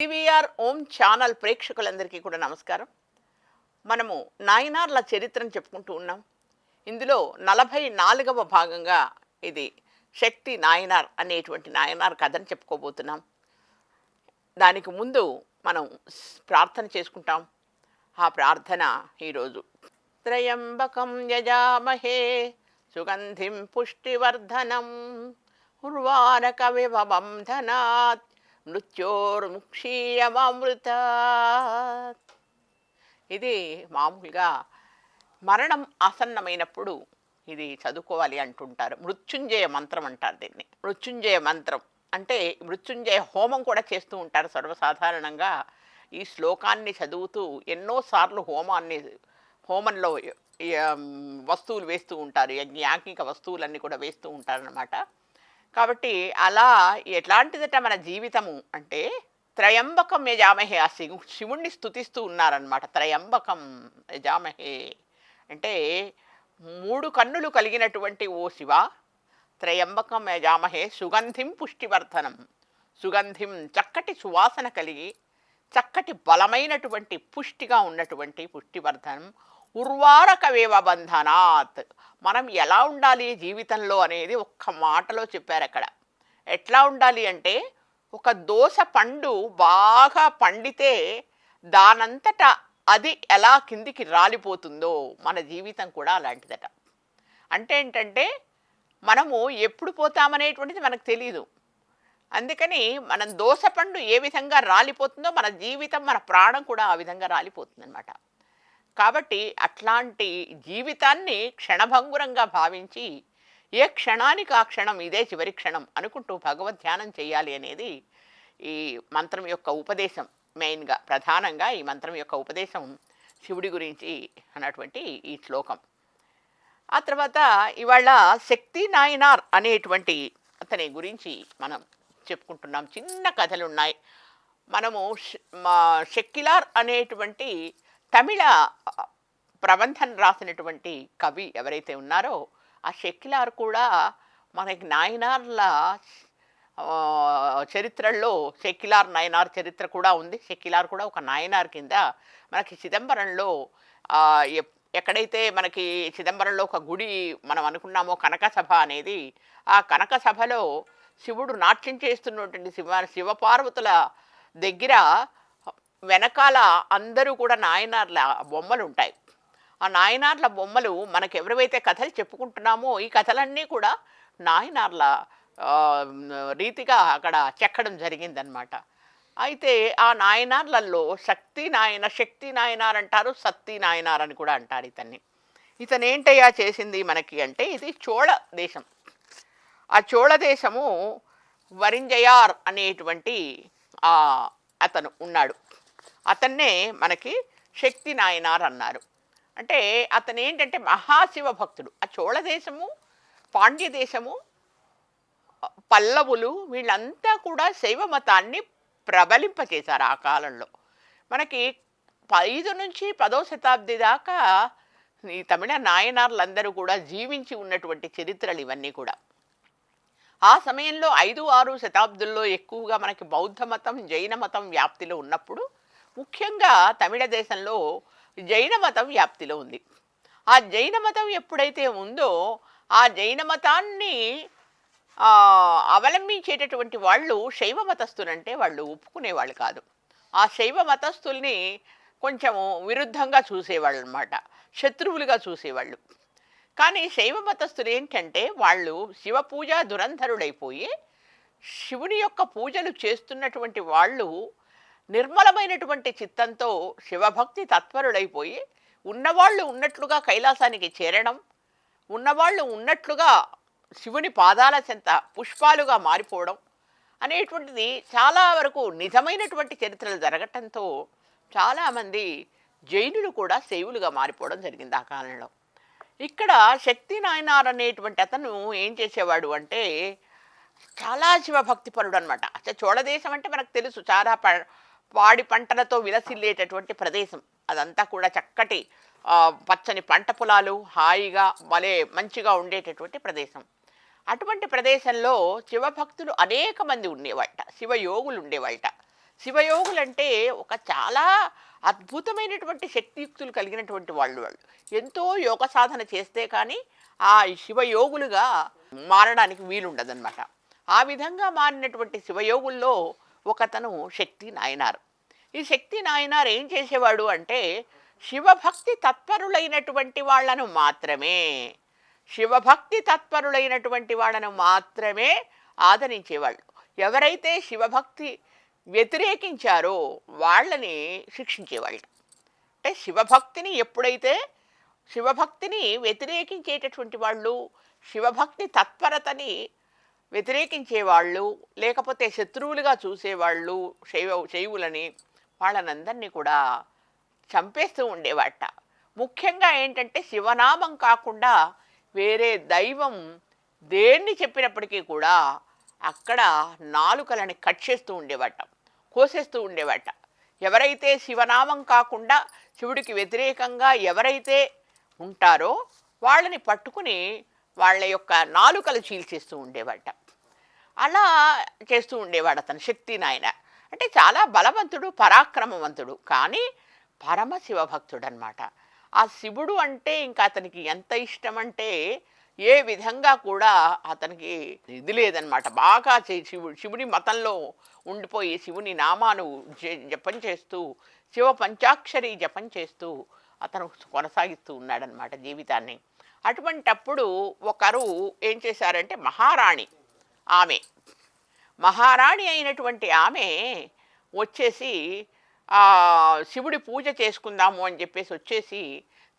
TVR ఓం channel ప్రేక్షకులందరికీ కూడా నమస్కారం. మనము నాయనార్ల చరిత్రను చెప్పుకుంటూ ఉన్నాం. ఇందులో 44వ భాగంగా ఇది శక్తి నాయనార్ అనేటువంటి నాయనార్ కథను చెప్పుకోబోతున్నాం. దానికి ముందు మనం ప్రార్థన చేసుకుంటాం. ఆ ప్రార్థన ఈరోజు త్రయంబకం యజామహే సుగంధిం పుష్టివర్ధనం ఉర్వారకమివ బంధనాత్ మృత్యోర్ముక్షీయమృత. ఇది మామూలుగా మరణం ఆసన్నమైనప్పుడు ఇది చదువుకోవాలి అంటుంటారు. మృత్యుంజయ మంత్రం అంటారు దీన్ని. మృత్యుంజయ మంత్రం అంటే మృత్యుంజయ హోమం కూడా చేస్తూ ఉంటారు సర్వసాధారణంగా. ఈ శ్లోకాన్ని చదువుతూ ఎన్నోసార్లు హోమంలో వస్తువులు వేస్తూ ఉంటారు. యాజ్ఞిక వస్తువులన్నీ కూడా వేస్తూ ఉంటారనమాట. కాబట్టి అలా ఎట్లాంటిదట మన జీవితము అంటే త్రయంబకం యజామహే, ఆ శివుణ్ణి స్తుతిస్తూ ఉన్నారనమాట. త్రయంబకం యజామహే అంటే 3 కన్నులు కలిగినటువంటి ఓ శివ, త్రయంబకం యజామహే సుగంధిం పుష్టివర్ధనం. సుగంధిం చక్కటి సువాసన కలిగి చక్కటి బలమైనటువంటి పుష్టిగా ఉన్నటువంటి పుష్టివర్ధనం. ఉర్వారకవేవ బంధనాత్, మనం ఎలా ఉండాలి జీవితంలో అనేది ఒక్క మాటలో చెప్పారు అక్కడ. ఎట్లా ఉండాలి అంటే, ఒక దోస పండు బాగా పండితే దానంతటా అది ఎలా కిందికి రాలిపోతుందో మన జీవితం కూడా అలాంటిదట. అంటే ఏంటంటే, మనము ఎప్పుడు పోతామనేటువంటిది మనకు తెలియదు. అందుకని మనం దోస పండు ఏ విధంగా రాలిపోతుందో మన జీవితం, మన ప్రాణం కూడా ఆ విధంగా రాలిపోతుంది అన్నమాట. కాబట్టి అట్లాంటి జీవితాన్ని క్షణభంగురంగా భావించి ఏ క్షణానికి ఆ క్షణం ఇదే చివరి క్షణం అనుకుంటూ భగవద్ ధ్యానం చేయాలి అనేది ఈ మంత్రం యొక్క ఉపదేశం. మెయిన్గా ప్రధానంగా ఈ మంత్రం యొక్క ఉపదేశం శివుడి గురించి అన్నటువంటి ఈ శ్లోకం. ఆ తర్వాత ఇవాళ శక్తి నాయనార్ అనేటువంటి అతని గురించి మనం చెప్పుకుంటున్నాం. చిన్న కథలు ఉన్నాయి. మనము షెక్కిలార్ అనేటువంటి తమిళ ప్రబంధం రాసినటువంటి కవి ఎవరైతే ఉన్నారో ఆ షెక్కిలార్ కూడా మనకి నాయనార్ల చరిత్రల్లో షెక్కిలార్ నాయనార్ చరిత్ర కూడా ఉంది. షెక్కిలార్ కూడా ఒక నాయనార్ కింద మనకి చిదంబరంలో ఎక్కడైతే మనకి చిదంబరంలో ఒక గుడి మనం అనుకున్నామో కనక సభ అనేది, ఆ కనక సభలో శివుడు నాట్యం చేస్తున్నటువంటి శివపార్వతుల దగ్గర వెనకాల అందరూ కూడా నాయనార్ల బొమ్మలు ఉంటాయి. ఆ నాయనార్ల బొమ్మలు మనకు ఎవరైతే కథలు చెప్పుకుంటున్నామో ఈ కథలన్నీ కూడా నాయనార్ల రీతిగా అక్కడ చెక్కడం జరిగిందనమాట. అయితే ఆ నాయనార్లలో శక్తి నాయనార్ అంటారు, సత్తి నాయనార్ అని కూడా అంటారు ఇతన్ని. ఇతను ఏంటయ్యా చేసింది మనకి అంటే, ఇది చోళ దేశం. ఆ చోళ దేశము వరింజయార్ అనేటువంటి అతను ఉన్నాడు. అతన్నే మనకి శక్తి నాయనార్ అన్నారు. అంటే అతను ఏంటంటే మహాశివ భక్తుడు. ఆ చోళ దేశము, పాండ్య దేశము, పల్లవులు వీళ్ళంతా కూడా శైవ మతాన్ని ప్రబలింపచేశారు ఆ కాలంలో. మనకి 5 నుంచి 10వ శతాబ్ది దాకా ఈ తమిళ నాయనార్లందరూ కూడా జీవించి ఉన్నటువంటి చరిత్రలు ఇవన్నీ కూడా. ఆ సమయంలో 5, 6 శతాబ్దుల్లో ఎక్కువగా మనకి బౌద్ధ మతం, జైన మతం వ్యాప్తిలో ఉన్నప్పుడు ముఖ్యంగా తమిళ దేశంలో జైన మతం వ్యాప్తిలో ఉంది. ఆ జైన మతం ఎప్పుడైతే ఉందో ఆ జైన మతాన్ని అవలంబించేటటువంటి వాళ్ళు శైవ మతస్థులంటే వాళ్ళు ఒప్పుకునేవాళ్ళు కాదు. ఆ శైవ మతస్థుల్ని కొంచెము విరుద్ధంగా చూసేవాళ్ళు అన్నమాట, శత్రువులుగా చూసేవాళ్ళు. కానీ శైవ మతస్థులు ఏంటంటే వాళ్ళు శివ పూజ దురంధరుడైపోయి శివుని యొక్క పూజలు చేస్తున్నటువంటి వాళ్ళు నిర్మలమైనటువంటి చిత్తంతో శివభక్తి తత్పరుడైపోయి ఉన్నవాళ్ళు ఉన్నట్లుగా కైలాసానికి చేరడం, ఉన్నవాళ్ళు ఉన్నట్లుగా శివుని పాదాల చెంత పుష్పాలుగా మారిపోవడం అనేటువంటిది చాలా వరకు నిజమైనటువంటి చరిత్రలు జరగటంతో చాలామంది జైనులు కూడా శైవులుగా మారిపోవడం జరిగింది ఆ కాలంలో. ఇక్కడ శక్తి నాయనార్ అనేటువంటి అతను ఏం చేసేవాడు అంటే చాలా శివభక్తిపరుడు అనమాట. చోళదేశం అంటే మనకు తెలుసు, చాలా పాడి పంటలతో విలసిల్లేటటువంటి ప్రదేశం. అదంతా కూడా చక్కటి పచ్చని పంట పొలాలు, హాయిగా భలే మంచిగా ఉండేటటువంటి ప్రదేశం. అటువంటి ప్రదేశంలో శివభక్తులు అనేక మంది ఉండేవాళ్ళట, శివయోగులు ఉండేవాళ్ళట. శివయోగులంటే ఒక చాలా అద్భుతమైనటువంటి శక్తియుక్తులు కలిగినటువంటి వాళ్ళు ఎంతో యోగ సాధన చేస్తే కానీ ఆ శివయోగులుగా మారడానికి వీలుండదన్నమాట. ఆ విధంగా మారినటువంటి శివయోగుల్లో ఒకతను శక్తి నాయనార్. ఈ శక్తి నాయనార్ ఏం చేసేవాడు అంటే శివభక్తి తత్పరులైనటువంటి వాళ్ళను మాత్రమే ఆదరించేవాళ్ళు. ఎవరైతే శివభక్తి వ్యతిరేకించారో వాళ్ళని శిక్షించేవాళ్ళు. అంటే శివభక్తిని వ్యతిరేకించేటటువంటి వాళ్ళు, శివభక్తి తత్పరతని వ్యతిరేకించేవాళ్ళు, లేకపోతే శత్రువులుగా చూసేవాళ్ళు శైవులని, వాళ్ళనందరినీ కూడా చంపేస్తూ ఉండేవాట. ముఖ్యంగా ఏంటంటే శివనామం కాకుండా వేరే దైవం దేన్ని చెప్పినప్పటికీ కూడా అక్కడ నాలుకలని కట్ చేస్తూ ఉండేవాట, కోసేస్తూ ఉండేవాట. ఎవరైతే శివనామం కాకుండా శివుడికి వ్యతిరేకంగా ఎవరైతే ఉంటారో వాళ్ళని పట్టుకుని వాళ్ళ యొక్క నాలుకలు చీల్చేస్తూ ఉండేవాట. అలా చేస్తూ ఉండేవాడు అతను శక్తి నాయన. అంటే చాలా బలవంతుడు, పరాక్రమవంతుడు, కానీ పరమశివభక్తుడు అనమాట. ఆ శివుడు అంటే ఇంకా అతనికి ఎంత ఇష్టం అంటే ఏ విధంగా కూడా అతనికి ఇది లేదనమాట. బాగా శివుని మతంలో ఉండిపోయి శివుని నామాను జపం చేస్తూ, శివ పంచాక్షరి జపం చేస్తూ అతను కొనసాగిస్తూ ఉన్నాడనమాట జీవితాన్ని. అటువంటప్పుడు ఒకరు ఏం చేశారంటే మహారాణి అయినటువంటి ఆమె వచ్చేసి శివుడి పూజ చేసుకుందాము అని చెప్పేసి వచ్చేసి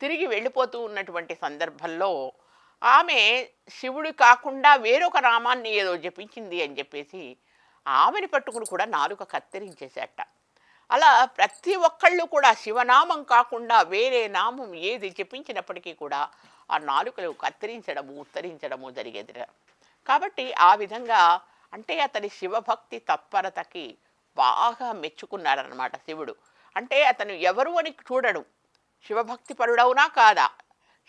తిరిగి వెళ్ళిపోతూ ఉన్నటువంటి సందర్భంలో ఆమె శివుడు కాకుండా వేరొక నామాన్ని ఏదో జపించింది అని చెప్పేసి ఆమెని పట్టుకుని కూడా నాలుక కత్తిరించేసేట. అలా ప్రతి ఒక్కళ్ళు కూడా శివనామం కాకుండా వేరే నామం ఏది జపించినప్పటికీ కూడా ఆ నాలుకలు కత్తిరించడము, ఉత్తరించడము జరిగేది. కాబట్టి ఆ విధంగా అంటే అతని శివభక్తి తత్పరతకి బాగా మెచ్చుకున్నాడనమాట శివుడు. అంటే అతను ఎవరు అని చూడడు, శివభక్తి పరుడవునా కాదా,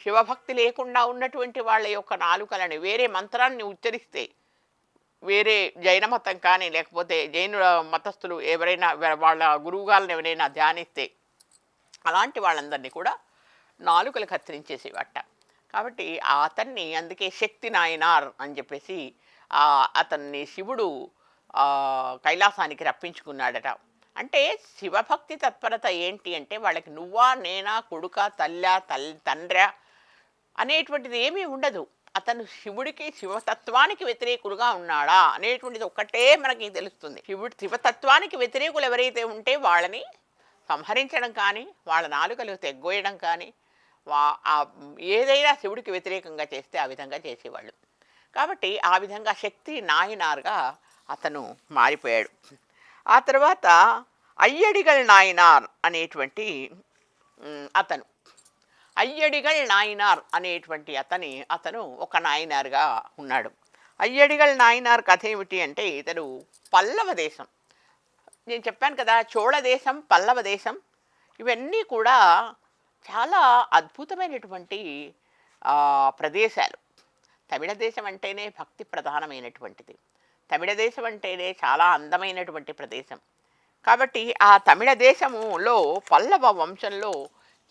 శివభక్తి లేకుండా ఉన్నటువంటి వాళ్ళ యొక్క నాలుకలని వేరే మంత్రాన్ని ఉచ్చరిస్తే, వేరే జైన మతం కానీ లేకపోతే జైన మతస్థులు ఎవరైనా వాళ్ళ గురువుగాలను ఎవరైనా ధ్యానిస్తే అలాంటి వాళ్ళందరినీ కూడా నాలుకలు కత్తిరించేసేవట. కాబట్టి అతన్ని అందుకే శక్తి నాయనార్ అని చెప్పేసి అతన్ని శివుడు కైలాసానికి రప్పించుకున్నాడట. అంటే శివభక్తి తత్పరత ఏంటి అంటే వాళ్ళకి నువ్వా నేనా కొడుక తండ్రా అనేటువంటిది ఏమీ ఉండదు. అతను శివుడికి శివతత్వానికి వ్యతిరేకులుగా ఉన్నాడా అనేటువంటిది ఒక్కటే మనకి తెలుస్తుంది. శివతత్వానికి వ్యతిరేకులు ఎవరైతే ఉంటే వాళ్ళని సంహరించడం కానీ, వాళ్ళ నాలుకలు తెగ్గోయడం కానీ, ఏదైనా శివుడికి వ్యతిరేకంగా చేస్తే ఆ విధంగా చేసేవాళ్ళు. కాబట్టి ఆ విధంగా శక్తి నాయనార్గా అతను మారిపోయాడు. ఆ తర్వాత అయ్యడిగల్ నాయనార్ అనేటువంటి అతను ఒక నాయనార్గా ఉన్నాడు. అయ్యడిగల్ నాయనార్ కథ ఏమిటి అంటే ఇతడు పల్లవ దేశం, నేను చెప్పాను కదా, చోళ దేశం, పల్లవ దేశం ఇవన్నీ కూడా చాలా అద్భుతమైనటువంటి ప్రదేశాలు. తమిళ దేశం అంటేనే భక్తి ప్రధానమైనటువంటిది. తమిళ దేశం అంటేనే చాలా అందమైనటువంటి ప్రదేశం. కాబట్టి ఆ తమిళ దేశములో పల్లవ వంశంలో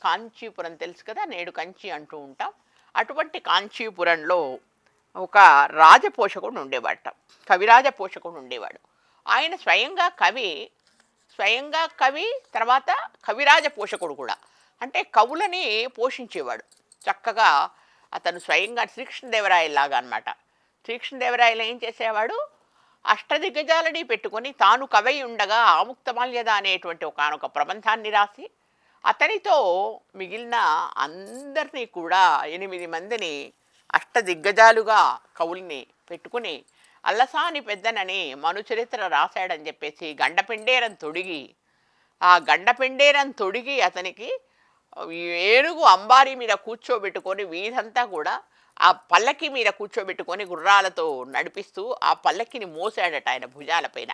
కాంచీపురం తెలుసు కదా, నేడు కంచి అంటూ ఉంటాం. అటువంటి కాంచీపురంలో ఒక రాజపోషకుడు ఉండేవాట, కవిరాజ పోషకుడు ఉండేవాడు. ఆయన స్వయంగా కవి తర్వాత కవిరాజ పోషకుడు కూడా. అంటే కవులని పోషించేవాడు చక్కగా. అతను స్వయంగా శ్రీకృష్ణదేవరాయలాగా అనమాట. శ్రీకృష్ణదేవరాయలు ఏం చేసేవాడు, అష్టదిగ్గజాలని పెట్టుకొని తాను కవై ఉండగా ఆముక్తమాల్యద అనేటువంటి ఒకనొక ప్రబంధాన్ని రాసి అతనితో మిగిలిన అందరినీ కూడా 8 మందిని అష్టదిగ్గజాలుగా కవుల్ని పెట్టుకుని అల్లసాని పెద్దనని మనుచరిత్ర రాశాడని చెప్పేసి గండపెండేరం తొడిగి అతనికి ఏనుగు అంబారీ మీద కూర్చోబెట్టుకొని వీధంతా కూడా ఆ పల్లకి మీద కూర్చోబెట్టుకొని గుర్రాలతో నడిపిస్తూ ఆ పల్లకిని మోసాడట ఆయన భుజాలపైన.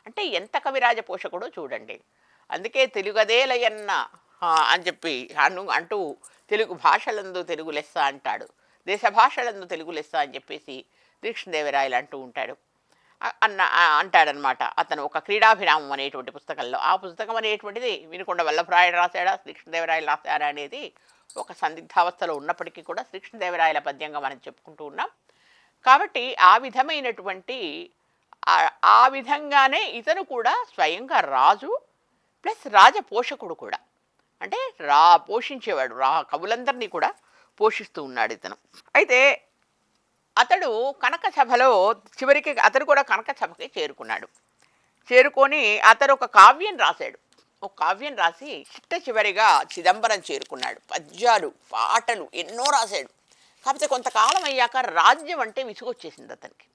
అంటే ఎంత కవిరాజ పోషకుడో చూడండి. అందుకే తెలుగదేలయన్న అని చెప్పి అంటూ తెలుగు భాషలందు తెలుగు లెస్స అంటాడు, దేశ భాషలందు తెలుగు లెస్స అని చెప్పేసి కృష్ణదేవరాయలు అంటూ ఉంటాడు. అంటాడనమాట అతను ఒక క్రీడాభిరామం అనేటువంటి పుస్తకంలో. ఆ పుస్తకం అనేటువంటిది వినుకొండ వల్లభరాయుడు రాశాడా, శ్రీకృష్ణదేవరాయలు రాశారా అనేది ఒక సందిగ్ధావస్థలో ఉన్నప్పటికీ కూడా శ్రీకృష్ణదేవరాయల పద్యంగా మనం చెప్పుకుంటూ ఉన్నాం. కాబట్టి ఆ విధమైనటువంటి ఆ విధంగానే ఇతను కూడా స్వయంగా రాజు ప్లస్ రాజపోషకుడు కూడా. అంటే పోషించేవాడు, కవులందరినీ కూడా పోషిస్తూ ఉన్నాడు ఇతను. అయితే అతడు కనక సభలో చివరికి అతడు కూడా కనక సభకి చేరుకున్నాడు. చేరుకొని అతడు ఒక కావ్యం రాశాడు. ఒక కావ్యం రాసి చివరిగా చిదంబరం చేరుకున్నాడు. పద్యాలు, పాటలు ఎన్నో రాశాడు. కాకపోతే కొంతకాలం అయ్యాక రాజ్యం అంటే విసుగొచ్చేసింది అతనికి.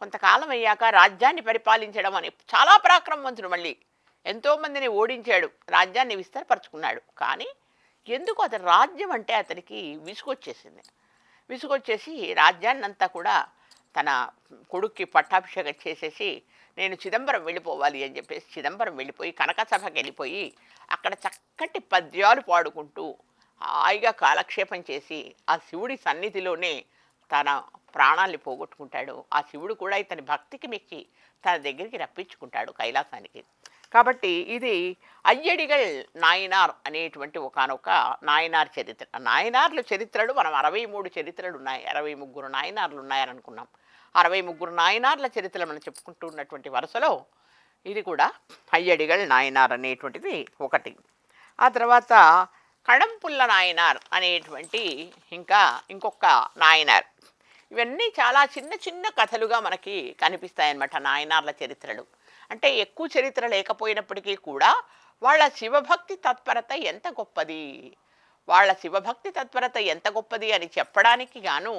కొంతకాలం అయ్యాక రాజ్యాన్ని పరిపాలించడం అని చాలా పరాక్రమవంతుడు, మళ్ళీ ఎంతోమందిని ఓడించాడు, రాజ్యాన్ని విస్తరపరుచుకున్నాడు. కానీ ఎందుకు అతని రాజ్యం అంటే అతనికి విసుగొచ్చేసింది. విసుగొచ్చేసి రాజ్యాన్నంతా కూడా తన కొడుక్కి పట్టాభిషేకం చేసేసి నేను చిదంబరం వెళ్ళిపోవాలి అని చెప్పేసి చిదంబరం వెళ్ళిపోయి కనక సభకి వెళ్ళిపోయి అక్కడ చక్కటి పద్యాలు పాడుకుంటూ హాయిగా కాలక్షేపం చేసి ఆ శివుడి సన్నిధిలోనే తన ప్రాణాల్ని పోగొట్టుకుంటాడు. ఆ శివుడు కూడా ఇతని భక్తికి మెచ్చి తన దగ్గరికి రప్పించుకుంటాడు కైలాసానికి. కాబట్టి ఇది అయ్యడిగల్ నాయనార్ అనేటువంటి ఒకనొక నాయనార్ చరిత్ర. నాయనార్ల చరిత్రలు మనం 63 చరిత్రలు ఉన్నాయి, 63 నాయనార్లు ఉన్నాయని అనుకున్నాం. 63 నాయనార్ల చరిత్రలు మనం చెప్పుకుంటూ ఉన్నటువంటి వరుసలో ఇది కూడా అయ్యడిగల్ నాయనార్ అనేటువంటిది ఒకటి. ఆ తర్వాత కడంపుల్ల నాయనార్ అనేటువంటి ఇంకొక నాయనార్. ఇవన్నీ చాలా చిన్న చిన్న కథలుగా మనకి కనిపిస్తాయన్నమాట నాయనార్ల చరిత్రలు. అంటే ఎక్కువ చరిత్ర లేకపోయినప్పటికీ కూడా వాళ్ళ శివభక్తి తత్పరత ఎంత గొప్పది, వాళ్ళ శివభక్తి తత్పరత ఎంత గొప్పది అని చెప్పడానికి గాను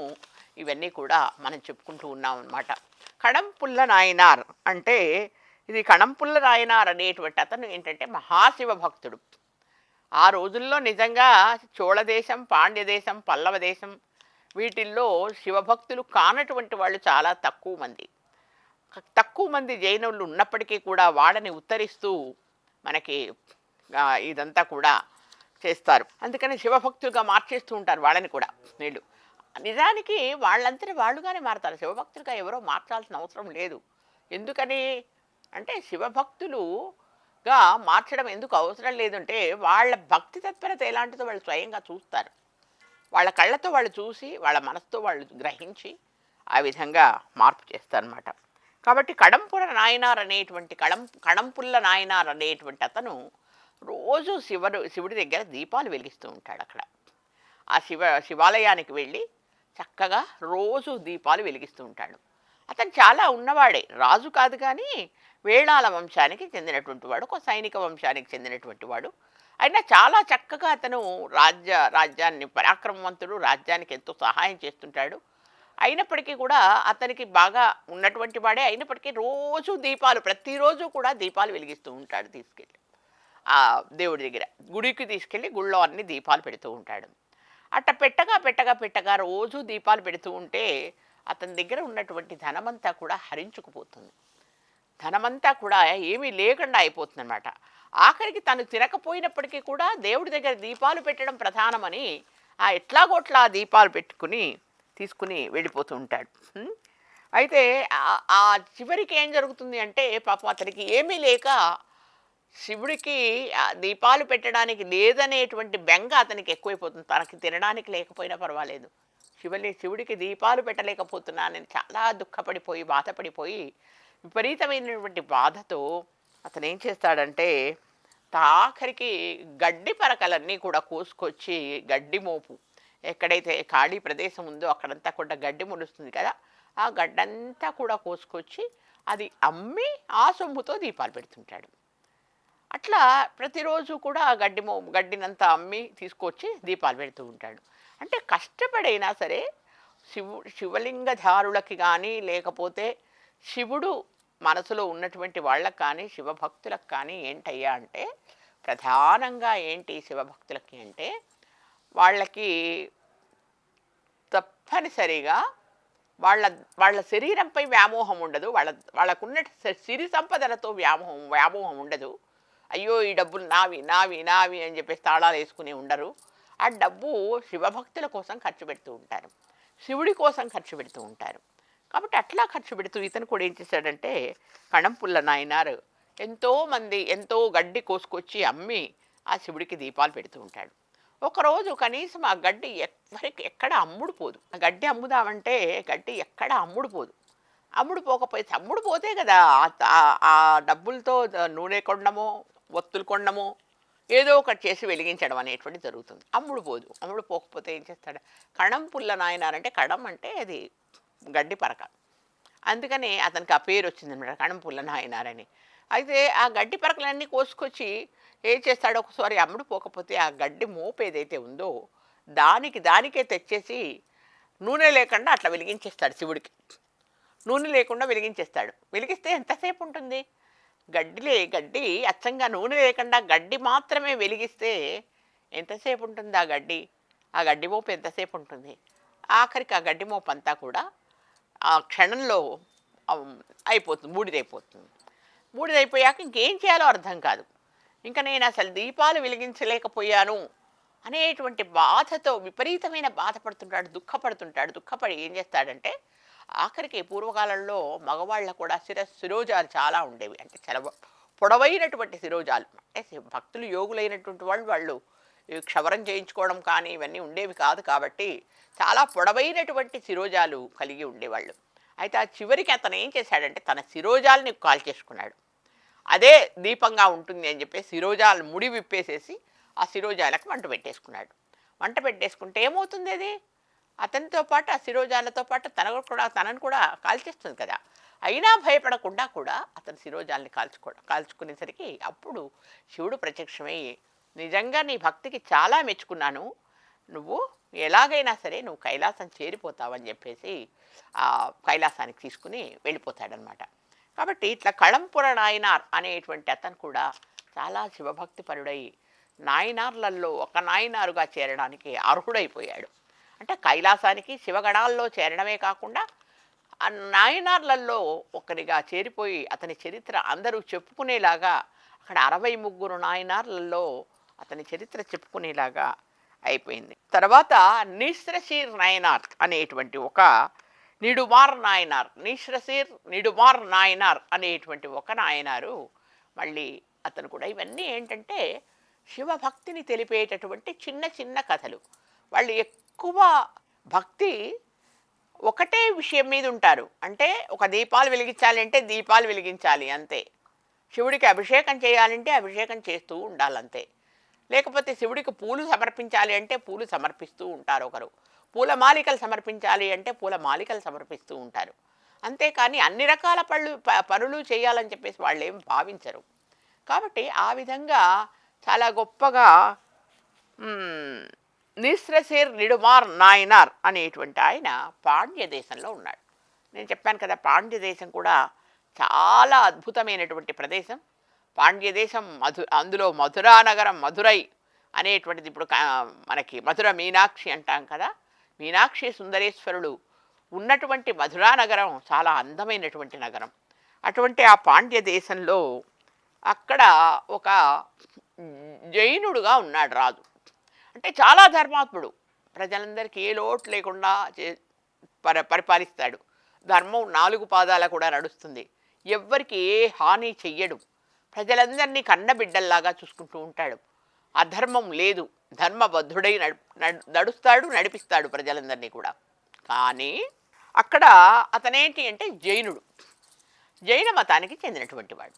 ఇవన్నీ కూడా మనం చెప్పుకుంటూ ఉన్నాం అన్నమాట. కడంపుల్ల నాయనార్ అంటే ఇది కడంపుల్ల నాయనార్ అనేటువంటి అతను ఏంటంటే మహాశివ భక్తుడు. ఆ రోజుల్లో నిజంగా చోళదేశం, పాండ్యదేశం, పల్లవ దేశం వీటిల్లో శివభక్తులు కానటువంటి వాళ్ళు చాలా తక్కువ మంది జైనులు ఉన్నప్పటికీ కూడా వాళ్ళని ఉత్తరిస్తూ మనకి ఇదంతా కూడా చేస్తారు. అందుకని శివభక్తులుగా మార్చేస్తూ ఉంటారు వాళ్ళని కూడా వీళ్ళు. నిజానికి వాళ్ళంతటి వాళ్ళుగానే మారతారు, శివభక్తులుగా ఎవరో మార్చాల్సిన అవసరం లేదు. ఎందుకని అంటే శివభక్తులుగా మార్చడం ఎందుకు అవసరం లేదంటే వాళ్ళ భక్తి తత్పరత ఎలాంటిదో వాళ్ళు స్వయంగా చూస్తారు. వాళ్ళ కళ్ళతో వాళ్ళు చూసి వాళ్ళ మనసుతో వాళ్ళు గ్రహించి ఆ విధంగా మార్పు చేస్తారన్నమాట. కాబట్టి కడంపుల్ల నాయనార్ అనేటువంటి అతను రోజు శివుడి దగ్గర దీపాలు వెలిగిస్తూ ఉంటాడు. అక్కడ ఆ శివాలయానికి వెళ్ళి చక్కగా రోజు దీపాలు వెలిగిస్తూ ఉంటాడు. అతను చాలా ఉన్నవాడే, రాజు కాదు కానీ వేళాల వంశానికి చెందినటువంటి వాడు, ఒక సైనిక వంశానికి చెందినటువంటి వాడు. అయినా చాలా చక్కగా అతను రాజ్యాన్ని పరాక్రమవంతుడు, రాజ్యానికి ఎంతో సహాయం చేస్తుంటాడు. అయినప్పటికీ కూడా అతనికి బాగా ఉన్నటువంటి వాడే అయినప్పటికీ రోజు దీపాలు, ప్రతిరోజు కూడా దీపాలు వెలిగిస్తూ ఉంటాడు. తీసుకెళ్ళి ఆ దేవుడి దగ్గర గుడికి తీసుకెళ్ళి గుళ్ళో అన్ని దీపాలు పెడుతూ ఉంటాడు. అట్ట పెట్టగా రోజు దీపాలు పెడుతూ ఉంటే అతని దగ్గర ఉన్నటువంటి ధనమంతా కూడా హరించుకుపోతుంది. ధనమంతా కూడా ఏమీ లేకుండా అయిపోతుంది అన్నమాట. ఆఖరికి తను తినకపోయినప్పటికీ కూడా దేవుడి దగ్గర దీపాలు పెట్టడం ప్రధానమని ఎట్లాగోట్లా దీపాలు తీసుకుని వెళ్ళిపోతూ ఉంటాడు. అయితే ఆ చివరికి ఏం జరుగుతుంది అంటే పాపం అతనికి ఏమీ లేక శివుడికి దీపాలు పెట్టడానికి లేదనేటువంటి బెంగ అతనికి ఎక్కువైపోతుంది. తనకి తినడానికి లేకపోయినా పర్వాలేదు, శివుడికి దీపాలు పెట్టలేకపోతున్నానని చాలా దుఃఖపడిపోయి బాధపడిపోయి విపరీతమైనటువంటి బాధతో అతను ఏం చేస్తాడంటే ఆఖరికి గడ్డి పరకలన్నీ కూడా కోసుకొచ్చి గడ్డి మోపు ఎక్కడైతే ఖాళీ ప్రదేశం ఉందో అక్కడంతా కూడా గడ్డి మొలుస్తుంది కదా, ఆ గడ్డంతా కూడా కోసుకొచ్చి అది అమ్మి ఆ సొమ్ముతో దీపాలు పెడుతుంటాడు. అట్లా ప్రతిరోజు కూడా ఆ గడ్డినంతా అమ్మి తీసుకొచ్చి దీపాలు పెడుతూ ఉంటాడు. అంటే కష్టపడైనా సరే శివలింగధారులకి కానీ లేకపోతే శివుడు మనసులో ఉన్నటువంటి వాళ్ళకి కానీ శివభక్తులకు కానీ ఏంటయ్యా అంటే ప్రధానంగా ఏంటి శివభక్తులకి అంటే వాళ్ళకి తప్పనిసరిగా వాళ్ళ శరీరంపై వ్యామోహం ఉండదు, వాళ్ళకున్న సిరి సంపదలతో వ్యామోహం ఉండదు. అయ్యో ఈ డబ్బులు నావి అని చెప్పేసి తాళాలు వేసుకుని ఉండరు. ఆ డబ్బు శివభక్తుల కోసం ఖర్చు పెడుతూ ఉంటారు, శివుడి కోసం ఖర్చు పెడుతూ ఉంటారు. కాబట్టి అట్లా ఖర్చు పెడుతూ ఇతను కూడా ఏం చేశాడంటే కణంపుల్ల నాయనారు ఎంతోమంది ఎంతో గడ్డి కోసుకొచ్చి అమ్మి ఆ శివుడికి దీపాలు పెడుతూ ఉంటాడు. ఒకరోజు కనీసం ఆ గడ్డి ఎక్కడ అమ్ముడు పోదు. ఆ గడ్డి అమ్ముదామంటే గడ్డి ఎక్కడ అమ్ముడు పోదు. అమ్ముడు పోకపోతే అమ్ముడు పోతే కదా ఆ డబ్బులతో నూనె కొనడమో ఒత్తులు కొనడమో ఏదో ఒకటి చేసి వెలిగించడం అనేటువంటి జరుగుతుంది. అమ్ముడు పోదు. అమ్ముడు పోకపోతే ఏం చేస్తాడు? కణం పుల్ల నాయనారంటే కణం అంటే అది గడ్డి పరక. అందుకని అతనికి ఆ పేరు వచ్చిందనమాట, కణం పుల్ల నాయనారని. అయితే ఆ గడ్డి పరకలన్నీ కోసుకొచ్చి ఏం చేస్తాడో ఒకసారి అమ్ముడు పోకపోతే ఆ గడ్డి మోపు ఏదైతే ఉందో దానికే తెచ్చేసి నూనె లేకుండా అట్లా వెలిగించేస్తాడు శివుడికి. నూనె లేకుండా వెలిగించేస్తాడు. వెలిగిస్తే ఎంతసేపు ఉంటుంది? గడ్డి అచ్చంగా నూనె లేకుండా గడ్డి మాత్రమే వెలిగిస్తే ఎంతసేపు ఉంటుంది ఆ గడ్డి మోపు ఎంతసేపు ఉంటుంది? ఆఖరికి ఆ గడ్డి మోపు అంతా కూడా ఆ క్షణంలో అయిపోతుంది, బూడిదైపోతుంది. బూడిదైపోయాక ఇంకేం చేయాలో అర్థం కాదు. ఇంకా నేను అసలు దీపాలు వెలిగించలేకపోయాను అనేటువంటి బాధతో విపరీతమైన బాధపడుతుంటాడు, దుఃఖపడి ఏం చేస్తాడంటే ఆఖరికి పూర్వకాలంలో మగవాళ్ళ కూడా శిరోజాలు చాలా ఉండేవి. అంటే చాలా పొడవైనటువంటి శిరోజాలు. అంటే భక్తులు యోగులైనటువంటి వాళ్ళు క్షవరం చేయించుకోవడం కానీ ఇవన్నీ ఉండేవి కాదు. కాబట్టి చాలా పొడవైనటువంటి శిరోజాలు కలిగి ఉండేవాళ్ళు. అయితే ఆ చివరికి అతను ఏం చేశాడంటే తన శిరోజాలని కాల్చేసుకున్నాడు. అదే దీపంగా ఉంటుంది అని చెప్పి శిరోజాలు ముడి విప్పేసేసి ఆ శిరోజాలకు మంట పెట్టేసుకుంటే ఏమవుతుంది? అది అతనితో పాటు ఆ శిరోజాలతో పాటు తనను కూడా కాల్చేస్తుంది కదా. అయినా భయపడకుండా కూడా అతని శిరోజాలని కాల్చుకునేసరికి అప్పుడు శివుడు ప్రత్యక్షమై, నిజంగా నీ భక్తికి చాలా మెచ్చుకున్నాను, నువ్వు ఎలాగైనా సరే నువ్వు కైలాసం చేరిపోతావని చెప్పేసి ఆ కైలాసానికి తీసుకుని వెళ్ళిపోతాడనమాట. కాబట్టి ఇట్లా కళంపుర నాయనార్ అనేటువంటి అతను కూడా చాలా శివభక్తి పరుడై నాయనార్లలో ఒక నాయనారుగా చేరడానికి అర్హుడైపోయాడు. అంటే కైలాసానికి శివగణాల్లో చేరడమే కాకుండా ఆ నాయనార్లలో ఒకరిగా చేరిపోయి అతని చరిత్ర అందరూ చెప్పుకునేలాగా అక్కడ 63 నాయనార్లలో అతని చరిత్ర చెప్పుకునేలాగా అయిపోయింది. తర్వాత నిశ్రశీర్ నాయనార్ అనేటువంటి ఒక నిడుమార్ నాయనార్ అనేటువంటి ఒక నాయనారు మళ్ళీ అతను కూడా. ఇవన్నీ ఏంటంటే శివభక్తిని తెలిపేటటువంటి చిన్న చిన్న కథలు. వాళ్ళు ఎక్కువ భక్తి ఒకటే విషయం మీద ఉంటారు. అంటే ఒక దీపాలు వెలిగించాలంటే దీపాలు వెలిగించాలి అంతే. శివుడికి అభిషేకం చేయాలంటే అభిషేకం చేస్తూ ఉండాలంతే. లేకపోతే శివుడికి పూలు సమర్పించాలి అంటే పూలు సమర్పిస్తూ ఉంటారు ఒకరు. పూల మాలికలు సమర్పించాలి అంటే పూల మాలికలు సమర్పిస్తూ ఉంటారు. అంతేకాని అన్ని రకాల పనులు చేయాలని చెప్పేసి వాళ్ళు ఏం భావించరు. కాబట్టి ఆ విధంగా చాలా గొప్పగా నిశ్రశీర్ నిడుమార్ నాయనార్ అనేటువంటి ఆయన పాండ్య దేశంలో ఉన్నాడు. నేను చెప్పాను కదా, పాండ్య దేశం కూడా చాలా అద్భుతమైనటువంటి ప్రదేశం. పాండ్య దేశం అందులో మధురా నగరం, మధురై అనేటువంటిది ఇప్పుడు మనకి మధుర మీనాక్షి అంటాం కదా. మీనాక్షి సుందరేశ్వరుడు ఉన్నటువంటి మధురా నగరం చాలా అందమైనటువంటి నగరం. అటువంటి ఆ పాండ్య దేశంలో అక్కడ ఒక జైనుడుగా ఉన్నాడు రాజు. అంటే చాలా ధర్మాత్ముడు, ప్రజలందరికీ ఏ లోటు లేకుండా పరిపాలిస్తాడు. ధర్మం 4 పాదాల కూడా నడుస్తుంది. ఎవ్వరికి ఏ హాని చెయ్యడు. ప్రజలందరినీ కన్నబిడ్డల్లాగా చూసుకుంటూ ఉంటాడు. అధర్మం లేదు, ధర్మబద్ధుడై నడిపిస్తాడు ప్రజలందరినీ కూడా. కానీ అక్కడ అతనేంటి అంటే జైనుడు, జైన మతానికి చెందినటువంటి వాడు.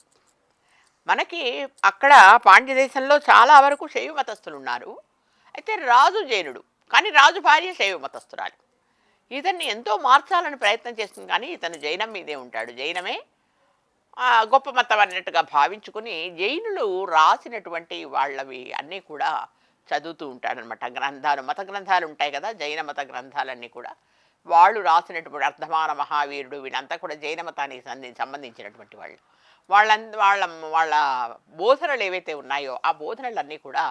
మనకి అక్కడ పాండ్యదేశంలో చాలా వరకు శైవ మతస్థులు ఉన్నారు. అయితే రాజు జైనుడు, కానీ రాజు భార్య శైవ మతస్థురాలు. ఇతన్ని ఎంతో మార్చాలని ప్రయత్నం చేస్తుంది, కానీ ఇతను జైనం మీదే ఉంటాడు. జైనమే గొప్ప మతం అన్నట్టుగా భావించుకుని జైనులు రాసినటువంటి వాళ్ళవి అన్నీ కూడా చదువుతూ ఉంటాడనమాట. మత గ్రంథాలు ఉంటాయి కదా, జైన మత గ్రంథాలన్నీ కూడా వాళ్ళు రాసినటువంటి అర్ధమాన మహావీరుడు వీళ్ళంతా కూడా జైన మతానికి సంబంధించినటువంటి వాళ్ళు. వాళ్ళ బోధనలు ఏవైతే ఉన్నాయో ఆ బోధనలన్నీ కూడా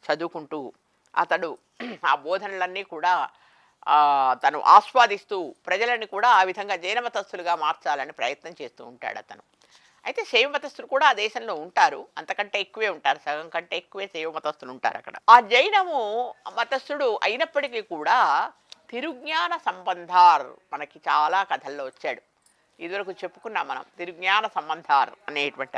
చదువుకుంటూ అతడు ఆ బోధనలన్నీ కూడా తను ఆస్వాదిస్తూ ప్రజలని కూడా ఆ విధంగా జైన మతస్థులుగా మార్చాలని ప్రయత్నం చేస్తూ ఉంటాడు అతను. అయితే శైవ మతస్థులు కూడా ఆ దేశంలో ఉంటారు, అంతకంటే ఎక్కువే ఉంటారు, సగం కంటే ఎక్కువే శైవ మతస్థులు ఉంటారు అక్కడ. ఆ జైనము మతస్థుడు అయినప్పటికీ కూడా తిరుజ్ఞాన సంబంధార్ మనకి చాలా కథల్లో వచ్చాడు. ఇదివరకు చెప్పుకున్నాం మనం తిరుజ్ఞాన సంబంధార్ అనేటువంటి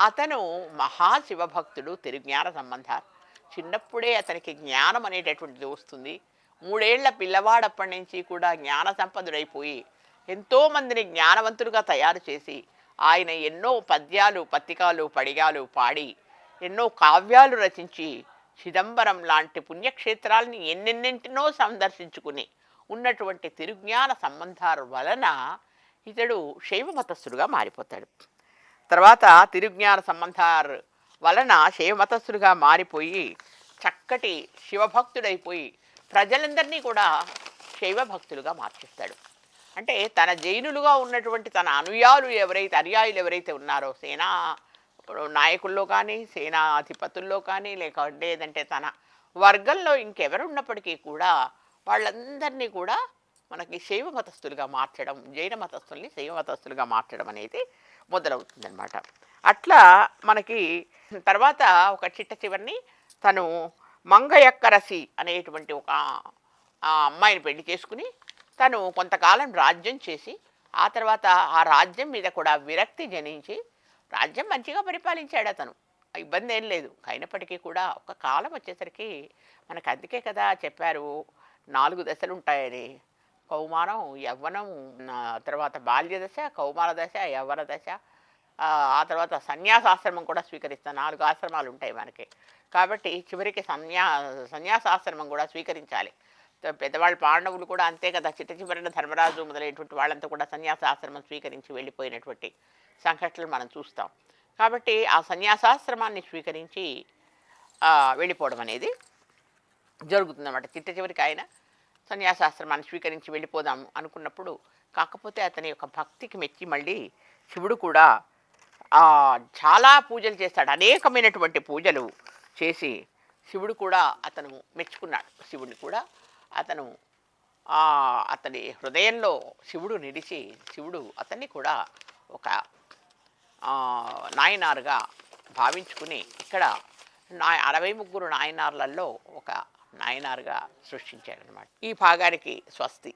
అతను మహాశివభక్తుడు. తిరుజ్ఞాన సంబంధార్ చిన్నప్పుడే అతనికి జ్ఞానం అనేటటువంటిది వస్తుంది. 3 ఏళ్ల పిల్లవాడప్పటి నుంచి కూడా జ్ఞాన సంపన్నుడైపోయి ఎంతోమందిని జ్ఞానవంతులుగా తయారు చేసి ఆయన ఎన్నో పద్యాలు పత్రికాలు పడిగాలు పాడి ఎన్నో కావ్యాలు రచించి చిదంబరం లాంటి పుణ్యక్షేత్రాలని ఎన్నెన్నింటినో సందర్శించుకుని ఉన్నటువంటి తిరుజ్ఞాన సంబంధాల వలన ఇతడు శైవ మతస్థుడుగా మారిపోతాడు. తర్వాత తిరుజ్ఞాన సంబంధార్ వలన శైవ మతస్థుడుగా మారిపోయి చక్కటి శివభక్తుడైపోయి ప్రజలందరినీ కూడా శైవ భక్తులుగా మార్చేస్తాడు. అంటే తన జైనులుగా ఉన్నటువంటి తన అనుయాయులు ఎవరైతే ఉన్నారో సేనా నాయకుల్లో కానీ సేనాధిపతుల్లో కానీ లేదంటే తన వర్గంలో ఇంకెవరున్నప్పటికీ కూడా వాళ్ళందరినీ కూడా మనకి శైవ మతస్థులుగా మార్చడం, జైన మతస్థుల్ని శైవ మతస్థులుగా మార్చడం అనేది మొదలవుతుందన్నమాట. అట్లా మనకి తర్వాత ఒక చిట్ట చివరిని తను మంగయక్కరసి అనేటువంటి ఒక అమ్మాయిని పెళ్లి చేసుకుని తను కొంతకాలం రాజ్యం చేసి ఆ తర్వాత ఆ రాజ్యం మీద కూడా విరక్తి జనించి రాజ్యం మంచిగా పరిపాలించాడు అతను, ఇబ్బంది ఏం లేదు. అయినప్పటికీ కూడా ఒక కాలం వచ్చేసరికి మనకు అందుకే కదా చెప్పారు 4 దశలు ఉంటాయని. కౌమారం, యవ్వనం, తర్వాత బాల్య దశ, కౌమార దశ, యవ్వన దశ, ఆ తర్వాత సన్యాసాశ్రమం కూడా స్వీకరిస్తాం. 4 ఆశ్రమాలు ఉంటాయి మనకి. కాబట్టి చివరికి సన్యాసాశ్రమం కూడా స్వీకరించాలి. పెద్దవాళ్ళు పాండవులు కూడా అంతే కదా, చిట్ట చివరిన ధర్మరాజు మొదలైనటువంటి వాళ్ళంతా కూడా సన్యాసాశ్రమం స్వీకరించి వెళ్ళిపోయినటువంటి సంఘటనలు మనం చూస్తాం. కాబట్టి ఆ సన్యాసాశ్రమాన్ని స్వీకరించి వెళ్ళిపోవడం అనేది జరుగుతుందన్నమాట. చిట్ట చివరికి ఆయన సన్యాసాశ్రమాన్ని స్వీకరించి వెళ్ళిపోదాం అనుకున్నప్పుడు కాకపోతే అతని యొక్క భక్తికి మెచ్చి మళ్ళీ శివుడు కూడా చాలా పూజలు చేస్తాడు. అనేకమైనటువంటి పూజలు చేసి శివుడు కూడా అతను మెచ్చుకున్నాడు. శివుడిని కూడా అతని హృదయంలో శివుడు నిలిచి శివుడు అతన్ని కూడా ఒక నాయనారుగా భావించుకుని ఇక్కడ 63 నాయనార్లలో ఒక నాయనారుగా సృష్టించాడనమాట. ఈ భాగానికి స్వస్తి.